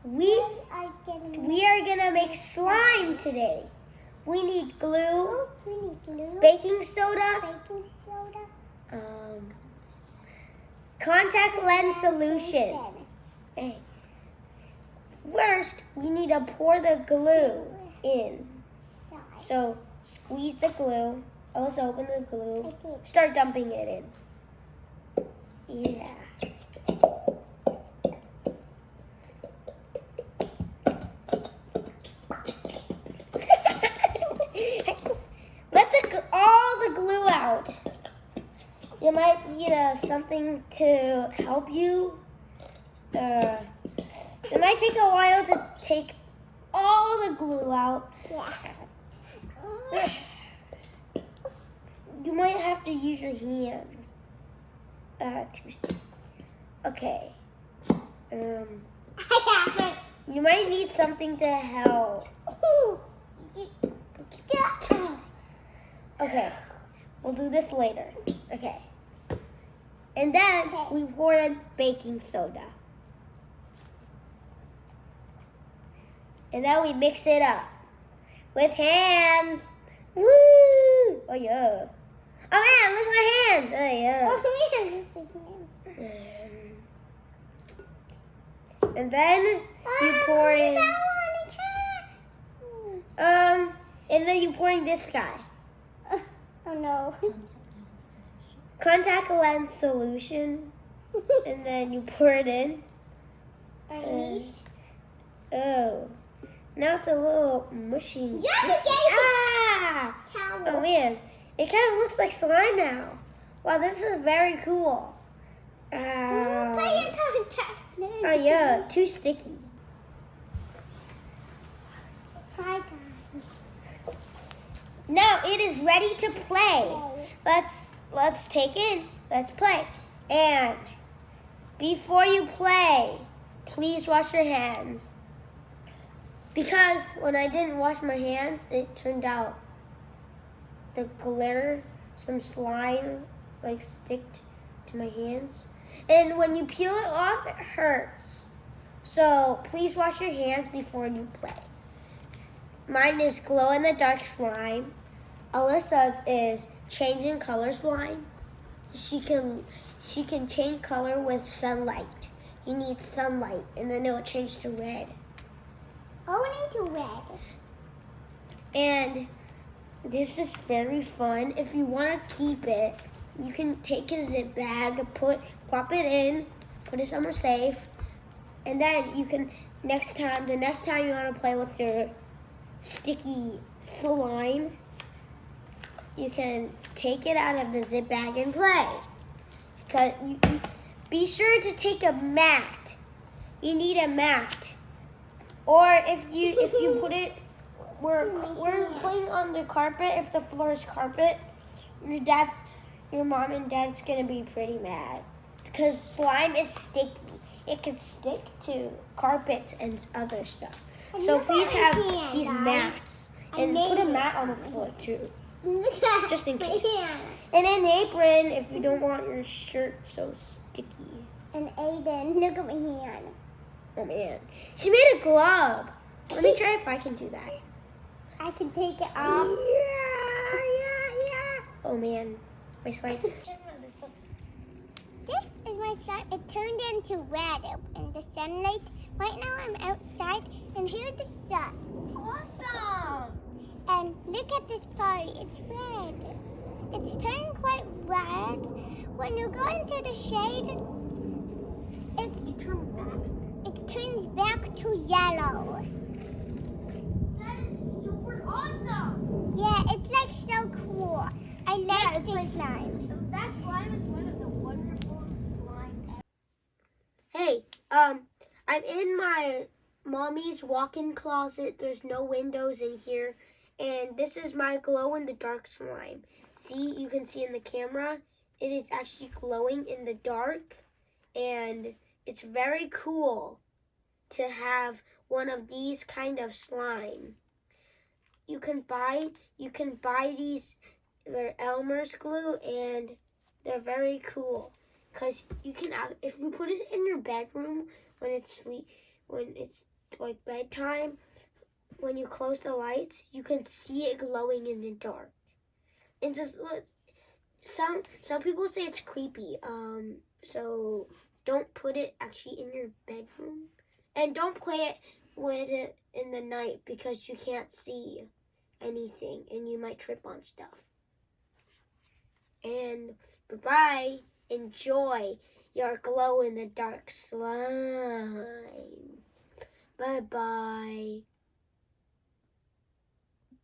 We are gonna make slime today. We need glue, baking soda, contact lens solution. Okay. First, we need to pour the glue in. So squeeze the glue. Let's open the glue. Start dumping it in. Yeah. Let all the glue out. You might need something to help you. It might take a while to take all the glue out. Yeah. You might have to use your hands. Okay. You might need something to help. Okay, we'll do this later. Okay. And then we pour in baking soda. And then we mix it up with hands. Woo! Oh yeah. Oh man, look at my hands. Oh yeah. And then you pour in. And then you pour in this guy. Oh no. Contact lens solution. And then you pour it in. Oh. Now it's a little mushy. Ah! Oh man, it kind of looks like slime now. Wow, this is very cool. Oh yeah, too sticky. Hi guys. Now it is ready to play. Let's take it. Let's play. And before you play, please wash your hands. Because when I didn't wash my hands, it turned out the glitter, some slime, sticked to my hands. And when you peel it off, it hurts. So please wash your hands before you play. Mine is glow-in-the-dark slime. Alyssa's is changing color slime. She can change color with sunlight. You need sunlight, and then it will change to red. Only to red. And this is very fun. If you want to keep it, you can take a zip bag, plop it in, put it somewhere safe, and then you can the next time you want to play with your sticky slime, you can take it out of the zip bag and play. Because be sure to take a mat. You need a mat. Or if you put it, we're playing on the carpet. If the floor is carpet, your mom and dad's gonna be pretty mad because slime is sticky. It can stick to carpets and other stuff. So please have these mats and put a mat on the floor too, just in case. And an apron if you don't want your shirt so sticky. And Aiden, look at my hand. Oh man, she made a glove. Let me try if I can do that. I can take it off. Yeah. Oh man, my slime. This is my slime. It turned into red in the sunlight. Right now I'm outside, and here's the sun. Awesome. And look at this part. It's red. It's turned quite red. When you go into the shade, it turns back to yellow. That is super awesome. Yeah, it's so cool. I like this slime. That slime is one of the wonderful slime ever. Hey, I'm in my mommy's walk-in closet. There's no windows in here. And this is my glow-in-the-dark slime. See, you can see in the camera, it is actually glowing in the dark. And it's very cool to have one of these kind of slime. You can buy these. They're Elmer's glue, and they're very cool. Cause you can, if you put it in your bedroom when it's like bedtime, when you close the lights, you can see it glowing in the dark. And just some people say it's creepy. So don't put it actually in your bedroom, and don't play it with it in the night because you can't see anything and you might trip on stuff. And bye-bye. Enjoy your glow in the dark slime. Bye-bye.